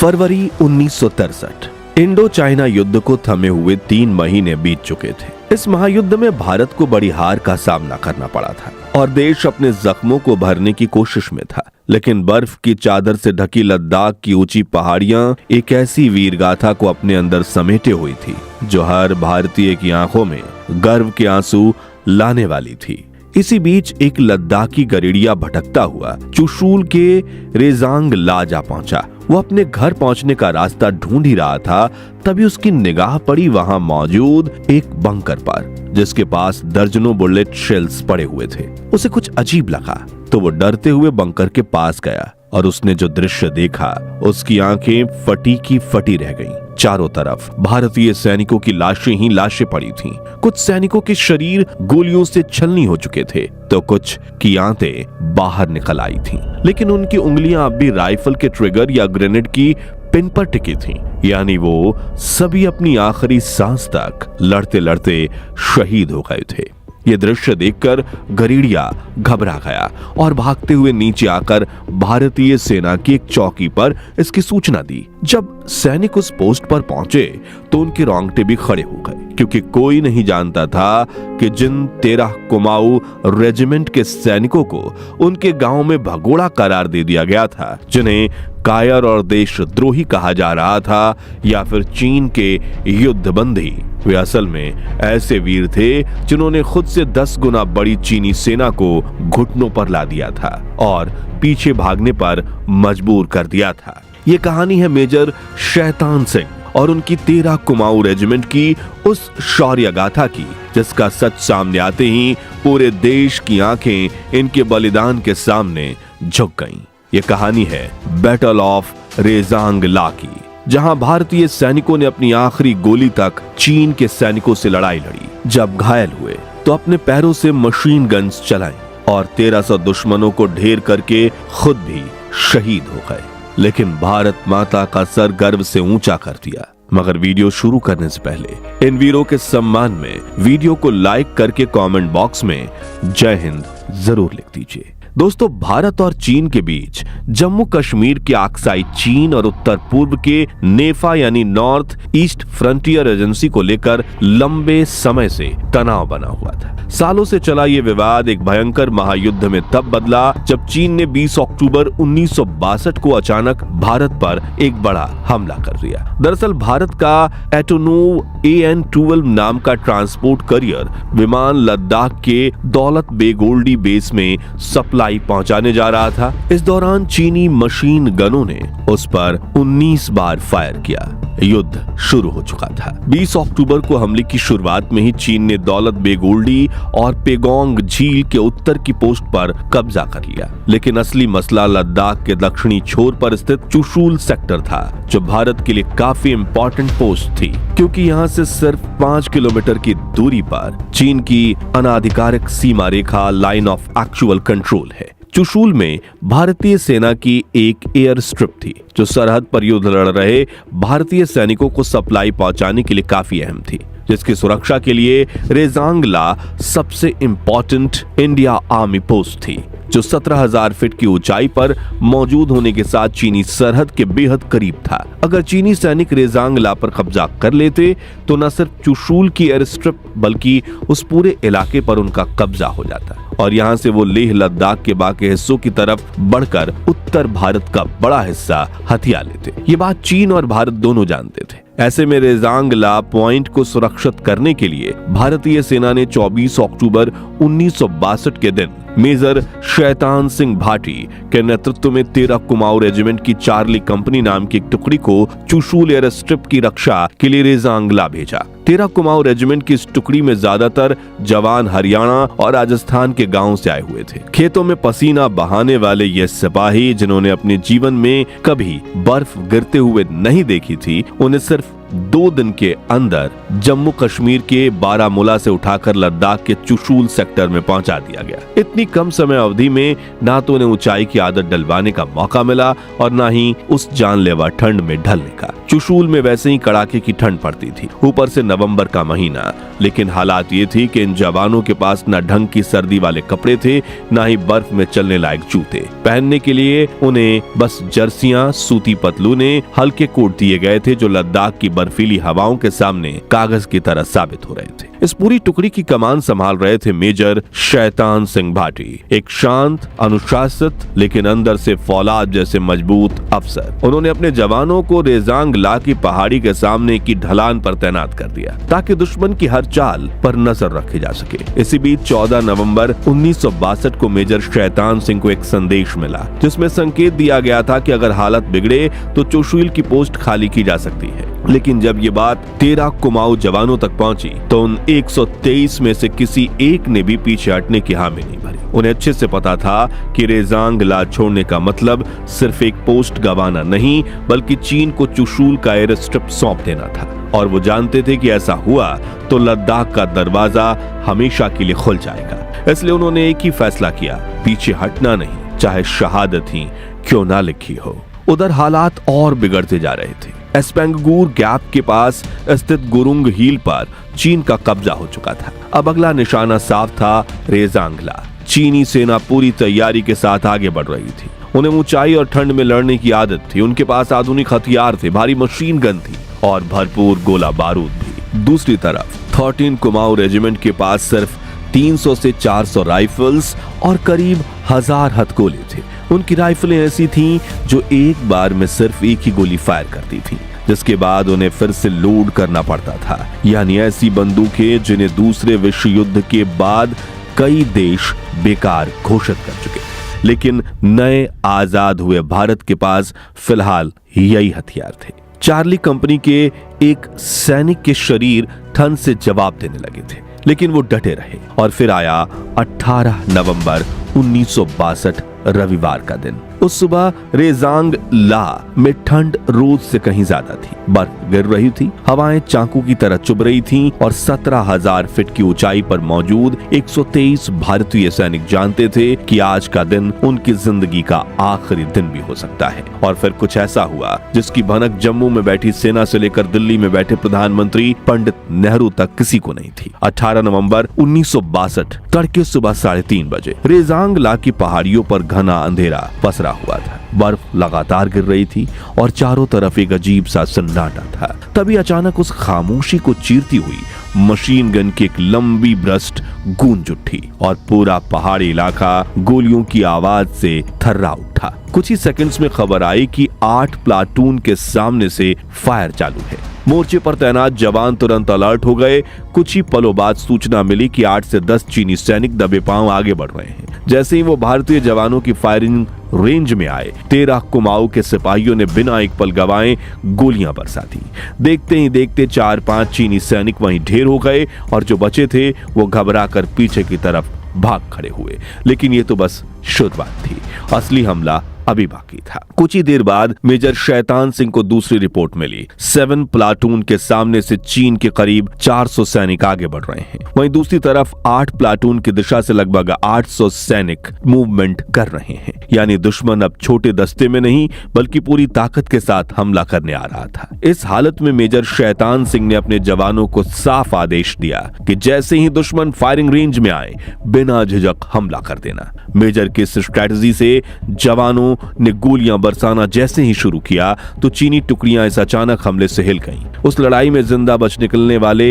फरवरी 1963। Indo China युद्ध को थमे हुए 3 महीने बीत चुके थे। इस महायुद्ध में भारत को बड़ी हार का सामना करना पड़ा था और देश अपने जख्मों को भरने की कोशिश में था। लेकिन बर्फ की चादर से ढकी लद्दाख की ऊंची पहाड़ियां एक ऐसी वीरगाथा को अपने अंदर समेटे हुई थी जो हर भारतीय की आंखों में गर्व के आंसू लाने वाली थी। इसी बीच एक लद्दाखी गरीडिया भटकता हुआ चुशूल के रेजांग ला जा पहुंचा। वो अपने घर पहुंचने का रास्ता ढूंढ ही रहा था, तभी उसकी निगाह पड़ी वहां मौजूद एक बंकर पर, जिसके पास दर्जनों बुलेट शेल्स पड़े हुए थे। उसे कुछ अजीब लगा तो वो डरते हुए बंकर के पास गया और उसने जो दृश्य देखा उसकी आंखें फटी की फटी रह गईं। चारों तरफ भारतीय सैनिकों की लाशें ही लाशें पड़ी थीं। कुछ सैनिकों के शरीर गोलियों से छलनी हो चुके थे तो कुछ की आंतें बाहर निकल आई थीं, लेकिन उनकी उंगलियां अब भी राइफल के ट्रिगर या ग्रेनेड की पिन पर टिकी थीं। यानी वो सभी अपनी आखिरी सांस तक लड़ते लड़ते शहीद हो गए थे। ये दृश्य देखकर गरीडिया घबरा गया और भागते हुए नीचे आकर भारतीय सेना की एक चौकी पर इसकी सूचना दी। जब सैनिक उस पोस्ट पर पहुंचे तो उनके रोंगटे भी खड़े हो गए, क्योंकि कोई नहीं जानता था कि जिन 13 कुमाऊं रेजिमेंट के सैनिकों को उनके गांव में भगोड़ा करार दे दिया गया था, जिन्हें कायर और देशद्रोही कहा जा रहा था, या फिर चीन के युद्धबंदी, वे असल में ऐसे वीर थे जिन्होंने खुद से 10 गुना बड़ी चीनी सेना को घुटनों पर ला दिया था और पीछे भागने पर मजबूर कर दिया था। ये कहानी है मेजर शैतान सिंह और उनकी 13 कुमाऊं रेजिमेंट की उस शौर्य गाथा की, जिसका सच सामने आते ही पूरे देश की आंखें इनके बलिदान के सामने झुक गईं। ये कहानी है बैटल ऑफ रेजांग ला की, जहां भारतीय सैनिकों ने अपनी आखिरी गोली तक चीन के सैनिकों से लड़ाई लड़ी। जब घायल हुए तो अपने पैरों से मशीन गन्स चलाई और 1300 दुश्मनों को ढेर करके खुद भी शहीद हो गए। लेकिन भारत माता का सर गर्व से ऊंचा कर दिया। मगर वीडियो शुरू करने से पहले इन वीरों के सम्मान में वीडियो को लाइक करके कमेंट बॉक्स में जय हिंद जरूर लिख दीजिए। दोस्तों, भारत और चीन के बीच जम्मू कश्मीर के आक्साई चीन और उत्तर पूर्व के नेफा यानी नॉर्थ ईस्ट फ्रंटियर एजेंसी को लेकर लंबे समय से तनाव बना हुआ था। सालों से चला ये विवाद एक भयंकर महायुद्ध में तब बदला जब चीन ने 20 अक्टूबर 1962 को अचानक भारत पर एक बड़ा हमला कर दिया। दरअसल भारत का एटोनोव AN-12 नाम का ट्रांसपोर्ट करियर विमान लद्दाख के दौलत बेगोल्डी बेस में सप्लाई पहुंचाने जा रहा था। इस दौरान चीनी मशीन गनों ने उस पर 19 बार फायर किया। युद्ध शुरू हो चुका था। 20 अक्टूबर को हमले की शुरुआत में ही चीन ने दौलत बेगोल्डी और पेगोंग झील के उत्तर की पोस्ट पर कब्जा कर लिया। लेकिन असली मसला लद्दाख के दक्षिणी छोर पर स्थित चुशूल सेक्टर था, जो भारत के लिए काफी इंपॉर्टेंट पोस्ट थी, क्योंकि यहाँ से सिर्फ 5 किलोमीटर की दूरी पर चीन की अनाधिकारिक सीमा रेखा लाइन ऑफ एक्चुअल कंट्रोल है। चुशूल में भारतीय सेना की एक एयर स्ट्रिप थी, जो सरहद पर युद्ध लड़ रहे भारतीय सैनिकों को सप्लाई पहुंचाने के लिए काफी अहम थी, जिसकी सुरक्षा के लिए रेजांग ला सबसे इंपॉर्टेंट इंडिया आर्मी पोस्ट थी, जो 17,000 फीट की ऊंचाई पर मौजूद होने के साथ चीनी सरहद के बेहद करीब था। अगर चीनी सैनिक रेजांग ला पर कब्जा कर लेते तो न सिर्फ चुशूल की एयर स्ट्रिप बल्कि उस पूरे इलाके पर उनका कब्जा हो जाता और यहाँ से वो लेह लद्दाख के बाकी हिस्सों की तरफ बढ़कर उत्तर भारत का बड़ा हिस्सा हथिया लेते। ये बात चीन और भारत दोनों जानते थे। ऐसे में रेजांग ला पॉइंट को सुरक्षित करने के लिए भारतीय सेना ने 24 अक्टूबर 1962 के दिन मेजर शैतान सिंह भाटी के नेतृत्व में 13 कुमाऊं रेजिमेंट की चार्ली कंपनी नाम की एक टुकड़ी को चुशूल एयर स्ट्रिप की रक्षा के लिए रेजांग ला भेजा। 13 कुमाऊं रेजिमेंट की इस टुकड़ी में ज्यादातर जवान हरियाणा और राजस्थान के गांवों से आए हुए थे। खेतों में पसीना बहाने वाले ये सिपाही, जिन्होंने अपने जीवन में कभी बर्फ गिरते हुए नहीं देखी थी, उन्हें सिर्फ 2 दिन के अंदर जम्मू कश्मीर के बारामूला से उठाकर लद्दाख के चुशूल सेक्टर में पहुंचा दिया गया। इतनी कम समय अवधि में ना तो उन्हें ऊंचाई की आदत डलवाने का मौका मिला और ना ही उस जानलेवा ठंड में ढलने का। चुशूल में वैसे ही कड़ाके की ठंड पड़ती थी, ऊपर से नवंबर का महीना। लेकिन हालात ये थी कि इन जवानों के पास न ढंग की सर्दी वाले कपड़े थे, न ही बर्फ में चलने लायक जूते। पहनने के लिए उन्हें बस जर्सियां, सूती पतलूने, हल्के कोट दिए गए थे जो लद्दाख की बर्फीली हवाओं के सामने कागज की तरह साबित हो रहे थे। इस पूरी टुकड़ी की कमान संभाल रहे थे मेजर शैतान सिंह भाटी, एक शांत, अनुशासित लेकिन अंदर से फौलाद जैसे मजबूत अफसर। उन्होंने अपने जवानों को रेजांग ला की पहाड़ी के सामने की ढलान पर तैनात कर दिया ताकि दुश्मन की हर चाल पर नजर रखी जा सके। इसी बीच 14 नवंबर 1962 को मेजर शैतान सिंह को एक संदेश मिला जिसमें संकेत दिया गया था कि अगर हालत बिगड़े तो चुशूल की पोस्ट खाली की जा सकती है। लेकिन जब ये बात 13 कुमाऊं जवानों तक पहुंची तो उन 123 में से किसी एक ने भी पीछे हटने की हामी नहीं भरी। उन्हें अच्छे से पता था कि रेजांग ला छोड़ने का मतलब सिर्फ एक पोस्ट गंवाना नहीं बल्कि चीन को चुशूल का एयर स्ट्रिप सौंप देना था। और वो जानते थे कि ऐसा हुआ तो लद्दाख का दरवाजा हमेशा के लिए खुल जाएगा। इसलिए उन्होंने एक ही फैसला किया, पीछे हटना नहीं, चाहे शहादत ही क्यों ना लिखी हो। उधर हालात और बिगड़ते जा रहे थे। एस्पेंगगुर गैप के पास स्थित गुरुंग हिल पर चीन का कब्जा हो चुका था। अब अगला निशाना साफ था, रेजांग ला। चीनी सेना पूरी तैयारी के साथ आगे बढ़ रही थी। उन्हें ऊंचाई और ठंड में लड़ने की आदत थी। उनके पास आधुनिक हथियार थे, भारी मशीन गन थी और भरपूर गोला बारूद भी। दूसरी तरफ 13 कुमाऊं रेजिमेंट के पास सिर्फ 300 से 400 राइफल्स और करीब 1000 हथगोले थे। उनकी राइफलें ऐसी थीं जो एक बार में सिर्फ एक ही गोली फायर करती थीं, जिसके बाद उन्हें फिर से लोड करना पड़ता था। यानी ऐसी बंदूकें जिन्हें दूसरे विश्व युद्ध के बाद कई देश बेकार घोषित कर चुके। लेकिन नए आजाद हुए भारत के पास फिलहाल यही हथियार थे। चार्ली कंपनी के एक सैनिक के शरीर ठंड से जवाब देने लगे थे, लेकिन वो डटे रहे। और फिर आया 18 नवंबर 1962 रविवार का दिन। उस सुबह रेजांग ला में ठंड रोज से कहीं ज्यादा थी। बर्फ गिर रही थी, हवाएं चाकू की तरह चुभ रही थीं और 17,000 फीट की ऊंचाई पर मौजूद 123 भारतीय सैनिक जानते थे कि आज का दिन उनकी जिंदगी का आखिरी दिन भी हो सकता है। और फिर कुछ ऐसा हुआ जिसकी भनक जम्मू में बैठी सेना से लेकर दिल्ली में बैठे प्रधानमंत्री पंडित नेहरू तक किसी को नहीं थी। 18 नवंबर 1962 तड़के सुबह 3:30 बजे रेजांग ला की पहाड़ियों पर घना अंधेरा पसरा हुआ था। बर्फ लगातार गिर रही थी और चारों तरफ एक अजीब सा सन्नाटा था। तभी अचानक उस खामोशी को चीरती हुई मशीन गन की एक लंबी ब्रस्ट गूंज उठी और पूरा पहाड़ी इलाका गोलियों की आवाज से थर्रा उठा। कुछ ही सेकंड्स में खबर आई कि 8 प्लाटून के सामने से फायर चालू है। मोर्चे पर तैनात जवान तुरंत अलर्ट हो गए। कुछ ही पलों बाद सूचना मिली कि 8 से 10 चीनी सैनिक दबे पांव आगे बढ़ रहे हैं। जैसे ही वो भारतीय जवानों की फायरिंग रेंज में आए, 13 कुमाऊं के सिपाहियों ने बिना एक पल गवाए गोलियां बरसा दी। देखते ही देखते 4-5 चीनी सैनिक वहीं ढेर हो गए और जो बचे थे वो घबराकर पीछे की तरफ भाग खड़े हुए। लेकिन ये तो बस शुरुआत थी, असली हमला अभी बाकी था। कुछ ही देर बाद मेजर शैतान सिंह को दूसरी रिपोर्ट मिली। 7 प्लाटून के सामने से चीन के करीब 400 सैनिक आगे बढ़ रहे हैं। वहीं दूसरी तरफ 8 प्लाटून की दिशा से लगभग 800 सैनिक मूवमेंट कर रहे हैं। यानी दुश्मन अब छोटे दस्ते में नहीं बल्कि पूरी ताकत के साथ हमला करने आ रहा था। इस हालत में मेजर शैतान सिंह ने अपने जवानों को साफ आदेश दिया कि जैसे ही दुश्मन फायरिंग रेंज में आए बिना झिझक हमला कर देना। मेजर की इस स्ट्रेटजी से जवानों ने गोलियां बरसाना जैसे ही शुरू किया तो चीनी टुकड़ियां इस अचानक हमले से हिल गईं। उस लड़ाई में जिंदा बच निकलने वाले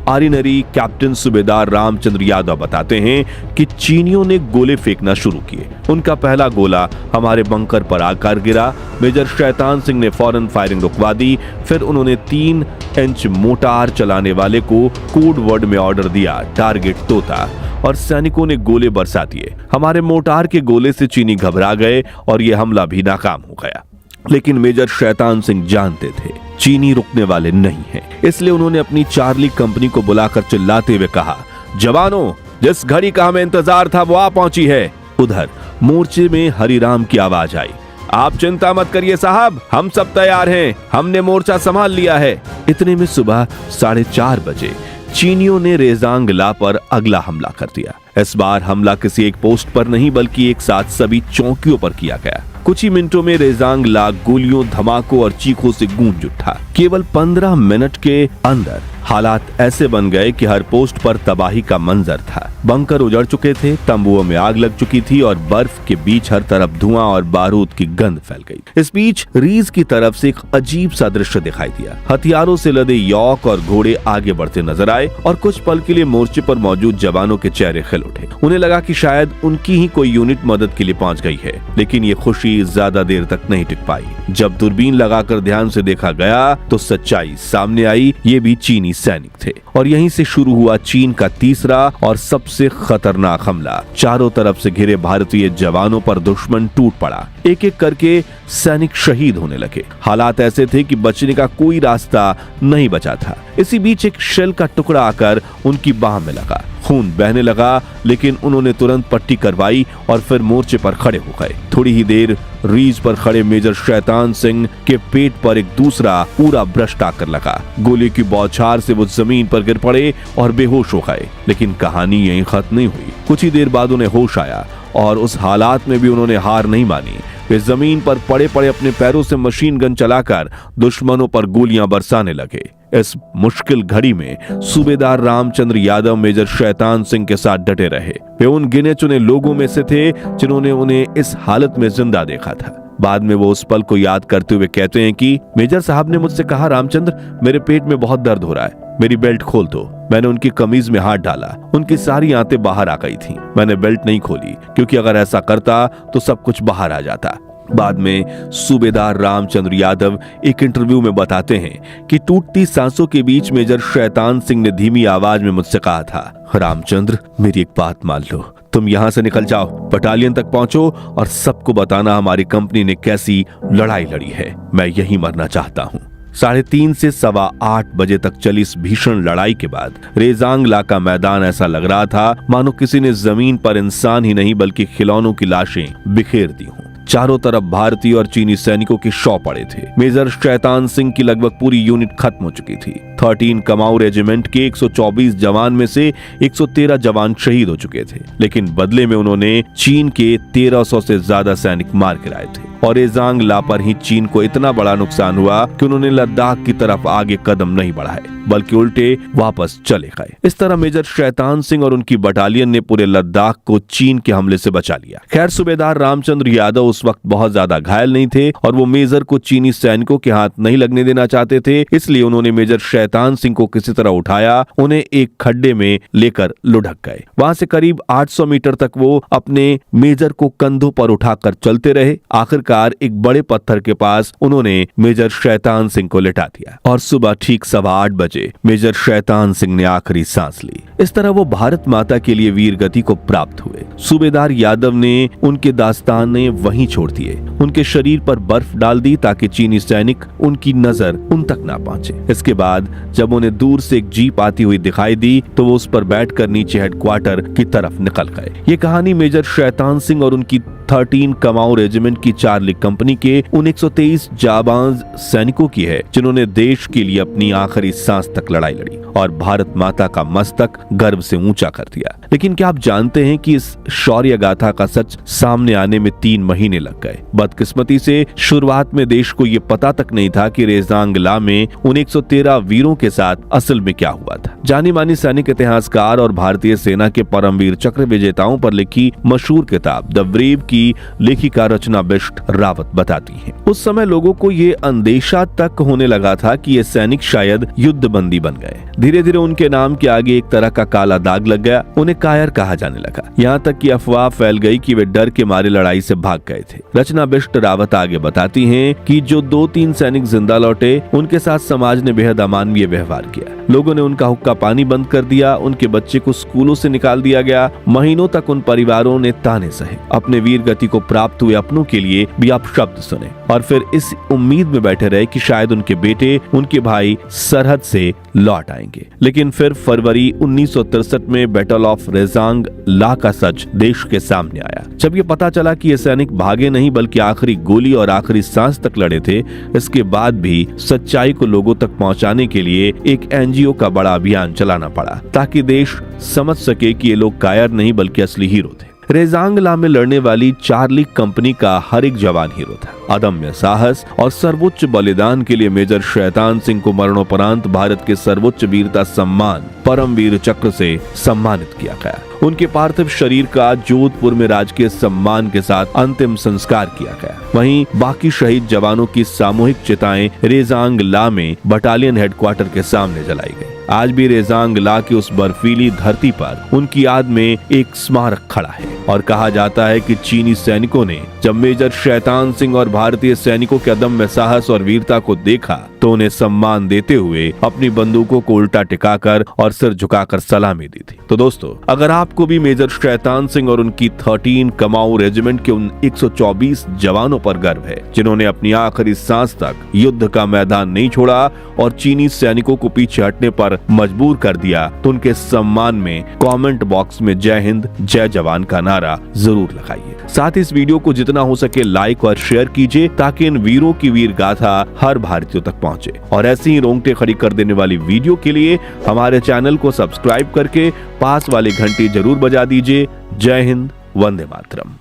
आर्टिलरी कैप्टन सूबेदार रामचंद्र यादव बताते हैं कि चीनियों ने गोले फेंकना शुरू किए। उनका पहला गोला हमारे बंकर पर आकर गिरा। मेजर शैतान सिंह ने फौरन फायरिंग रुकवा दी। फिर उन्होंने 3 इंच मोटार चलाने वाले को कोड वर्ड में ऑर्डर दिया, टारगेट तोता, और सैनिकों ने गोले बरसा दिए। हमारे मोटार के गोले से चीनी घबरा गए और यह हमला भी नाकाम हो गया। लेकिन मेजर शैतान सिंह जानते थे चीनी रुकने वाले नहीं हैं। इसलिए उन्होंने अपनी चार्ली कंपनी को बुलाकर चिल्लाते हुए कहा, जवानों, जिस घड़ी का हमें इंतजार था वो आ पहुंची है। उधर मोर्चे में हरिराम की आवाज आई, आप चिंता मत करिए साहब, हम सब तैयार हैं, हमने मोर्चा संभाल लिया है। इतने में सुबह 4:30 बजे चीनियों ने रेजांग ला पर अगला हमला कर दिया। इस बार हमला किसी एक पोस्ट पर नहीं बल्कि एक साथ सभी चौकियों पर किया गया। कुछ ही मिनटों में रेजांग ला गोलियों, धमाकों और चीखों से गूंज उठा। केवल 15 मिनट के अंदर हालात ऐसे बन गए कि हर पोस्ट पर तबाही का मंजर था। बंकर उजड़ चुके थे, तंबुओं में आग लग चुकी थी और बर्फ के बीच हर तरफ धुआं और बारूद की गंध फैल गई। इस बीच रीज की तरफ से एक अजीब सा दृश्य दिखाई दिया। हथियारों से लदे यौक और घोड़े आगे बढ़ते नजर आए और कुछ पल के लिए मोर्चे पर मौजूद जवानों के चेहरे खिल उठे। उन्हें लगा कि शायद उनकी ही कोई यूनिट मदद के लिए पहुंच गई है, लेकिन ये खुशी ज्यादा देर तक नहीं टिक पाई। जब दूरबीन लगाकर ध्यान से देखा गया तो सच्चाई सामने आई। ये भी चीनी सैनिक थे और यहीं से शुरू हुआ चीन का तीसरा और सबसे खतरनाक हमला। चारों तरफ से घिरे भारतीय जवानों पर दुश्मन टूट पड़ा। एक एक करके सैनिक शहीद होने लगे। हालात ऐसे थे कि बचने का कोई रास्ता नहीं बचा था। इसी बीच एक शेल का टुकड़ा आकर उनकी बाह में लगा। खून बहने लगा, लेकिन उन्होंने तुरंत पट्टी करवाई और फिर मोर्चे पर खड़े हो गए। थोड़ी ही देर रीज पर खड़े मेजर शैतान सिंह के पेट पर एक दूसरा पूरा भ्रष्ट आकर लगा। गोली की बौछार से वो जमीन पर गिर पड़े और बेहोश हो गए। लेकिन कहानी यहीं खत्म नहीं हुई। कुछ ही देर बाद उन्हें होश आया और उस हालात में भी उन्होंने हार नहीं मानी। वे जमीन पर पड़े पड़े अपने पैरों से मशीन गन चलाकर दुश्मनों पर गोलियां बरसाने लगे। इस मुश्किल घड़ी में सूबेदार रामचंद्र यादव मेजर शैतान सिंह के साथ डटे रहे। वे उन गिने चुने लोगों में से थे जिन्होंने उन्हें इस हालत में जिंदा देखा था। बाद में वो उस पल को याद करते हुए कहते हैं कि मेजर साहब ने मुझसे कहा, रामचंद्र, मेरे पेट में बहुत दर्द हो रहा है, मेरी बेल्ट खोल दो। मैंने उनकी कमीज में हाथ डाला। उनकी सारी आंतें बाहर आ गई थी। मैंने बेल्ट नहीं खोली, क्योंकि अगर ऐसा करता तो सब कुछ बाहर आ जाता। बाद में सूबेदार रामचंद्र यादव एक इंटरव्यू में बताते हैं कि टूटती सांसों के बीच मेजर शैतान सिंह ने धीमी आवाज में मुझसे कहा था, रामचंद्र, मेरी एक बात मान लो, तुम यहाँ से निकल जाओ, बटालियन तक पहुंचो और सबको बताना हमारी कंपनी ने कैसी लड़ाई लड़ी है। मैं यहीं मरना चाहता हूँ। 3:30 से 8:15 बजे तक चली इस भीषण लड़ाई के बाद रेजांग ला का मैदान ऐसा लग रहा था मानो किसी ने जमीन पर इंसान ही नहीं बल्कि खिलौनों की लाशें बिखेर दी हों। चारों तरफ भारतीय और चीनी सैनिकों के शव पड़े थे। मेजर शैतान सिंह की लगभग पूरी यूनिट खत्म हो चुकी थी। 13 कमाऊ रेजिमेंट के 124 जवान में से 113 जवान शहीद हो चुके थे, लेकिन बदले में उन्होंने चीन के 1300 से ज्यादा सैनिक मार गिराए थे। और रेजांग ला पर ही चीन को इतना बड़ा नुकसान हुआ कि उन्होंने लद्दाख की तरफ आगे कदम नहीं बढ़ाए, बल्कि उल्टे वापस चले गए। इस तरह मेजर शैतान सिंह और उनकी बटालियन ने पूरे लद्दाख को चीन के हमले से बचा लिया। खैर, सूबेदार रामचंद्र यादव उस वक्त बहुत ज्यादा घायल नहीं थे और वो मेजर को चीनी सैनिकों के हाथ नहीं लगने देना चाहते थे। इसलिए उन्होंने मेजर शैतान सिंह को किसी तरह उठाया, उन्हें एक खड्डे में लेकर लुढ़क गए। वहां से करीब 800 मीटर तक वो अपने मेजर को कंधों पर उठाकर चलते रहे। आखिरकार एक बड़े पत्थर के पास उन्होंने मेजर शैतान सिंह को लिटा दिया और सुबह ठीक 8:15 बजे मेजर शैतान सिंह ने आखिरी सांस ली। इस तरह वो भारत माता के लिए वीर गति को प्राप्त हुए। सूबेदार यादव ने उनके दास्ताने वहीं छोड़ दिए। उनके शरीर पर बर्फ डाल दी ताकि चीनी सैनिक उनकी नजर उन तक ना पहुंचे। इसके बाद जब उन्हें दूर से एक जीप आती हुई दिखाई दी तो वो उस पर बैठकर नीचे हेडक्वार्टर की तरफ निकल गए। ये कहानी मेजर शैतान सिंह और उनकी 13 कमाऊ रेजिमेंट की चार्ली कंपनी के उन 123 जाबाज सैनिकों की है जिन्होंने देश के लिए अपनी आखिरी सांस तक लड़ाई लड़ी और भारत माता का मस्तक गर्व से ऊंचा कर दिया। लेकिन क्या आप जानते हैं कि इस शौर्य गाथा का सच सामने आने में 3 महीने लग गए। बदकिस्मती से शुरुआत में देश को यह पता तक नहीं था कि रेजांग ला में उन 113 वीरों के साथ असल में क्या हुआ था। जानी मानी सैनिक इतिहासकार और भारतीय सेना के परमवीर चक्र विजेताओं पर लिखी मशहूर किताब द ब्रेव की लेखिका रचना बिष्ट रावत बताती हैं, उस समय लोगों को ये अंदेशा तक होने लगा था कि ये सैनिक शायद युद्ध बंदी बन गए। धीरे धीरे उनके नाम के आगे एक तरह का काला दाग लग गया। उन्हें कायर कहा जाने लगा। यहाँ तक कि अफवाह फैल गई कि वे डर के मारे लड़ाई से भाग गए थे। रचना बिष्ट रावत आगे बताती हैं कि जो 2-3 सैनिक जिंदा लौटे उनके साथ समाज ने बेहद अमानवीय व्यवहार किया। लोगों ने उनका हुक्का पानी बंद कर दिया। उनके बच्चे को स्कूलों से निकाल दिया गया। महीनों तक उन परिवारों ने ताने सहे। अपने वीर गति को प्राप्त हुए अपनों के लिए भी आप शब्द सुने और फिर इस उम्मीद में बैठे रहे कि शायद उनके बेटे, उनके भाई सरहद से लौट आएंगे। लेकिन फिर फरवरी 1963 में बैटल ऑफ रेजांग ला का सच देश के सामने आया। जब ये पता चला कि ये सैनिक भागे नहीं बल्कि आखिरी गोली और आखिरी सांस तक लड़े थे, इसके बाद भी सच्चाई को लोगों तक पहुंचाने के लिए एक एनजीओ का बड़ा अभियान चलाना पड़ा ताकि देश समझ सके कि ये लोग कायर नहीं बल्कि असली हीरो थे। रेजांगला में लड़ने वाली चार्ली कंपनी का हर एक जवान हीरो था। अदम्य साहस और सर्वोच्च बलिदान के लिए मेजर शैतान सिंह को मरणोपरांत भारत के सर्वोच्च वीरता सम्मान परमवीर चक्र से सम्मानित किया गया। उनके पार्थिव शरीर का जोधपुर में राजकीय सम्मान के साथ अंतिम संस्कार किया गया। वहीं बाकी शहीद जवानों की सामूहिक चिताएं रेजांगला में बटालियन हेडक्वार्टर के सामने जलाई गई। आज भी रेजांगला की उस बर्फीली धरती पर उनकी याद में एक स्मारक खड़ा है और कहा जाता है कि चीनी सैनिकों ने जब मेजर शैतान सिंह और भारतीय सैनिकों के अदम्य साहस और वीरता को देखा तो उन्हें सम्मान देते हुए अपनी बंदूकों को उल्टा टिकाकर और सिर झुकाकर सलामी दी थी। तो दोस्तों, अगर आपको भी मेजर शैतान सिंह और उनकी 13 कमाऊ रेजिमेंट के उन 124 जवानों पर गर्व है जिन्होंने अपनी आखिरी सांस तक युद्ध का मैदान नहीं छोड़ा और चीनी सैनिकों को पीछे हटने पर मजबूर कर दिया, तो उनके सम्मान में कमेंट बॉक्स में जय हिंद जय जवान का नारा जरूर लगाइए। साथ ही इस वीडियो को जितना हो सके लाइक और शेयर कीजिए ताकि इन वीरों की वीर गाथा हर भारतीयों तक पहुंचे। और ऐसी ही रोंगटे खड़ी कर देने वाली वीडियो के लिए हमारे चैनल को सब्सक्राइब करके पास वाली घंटी जरूर बजा दीजिए। जय हिंद, वंदे मातरम।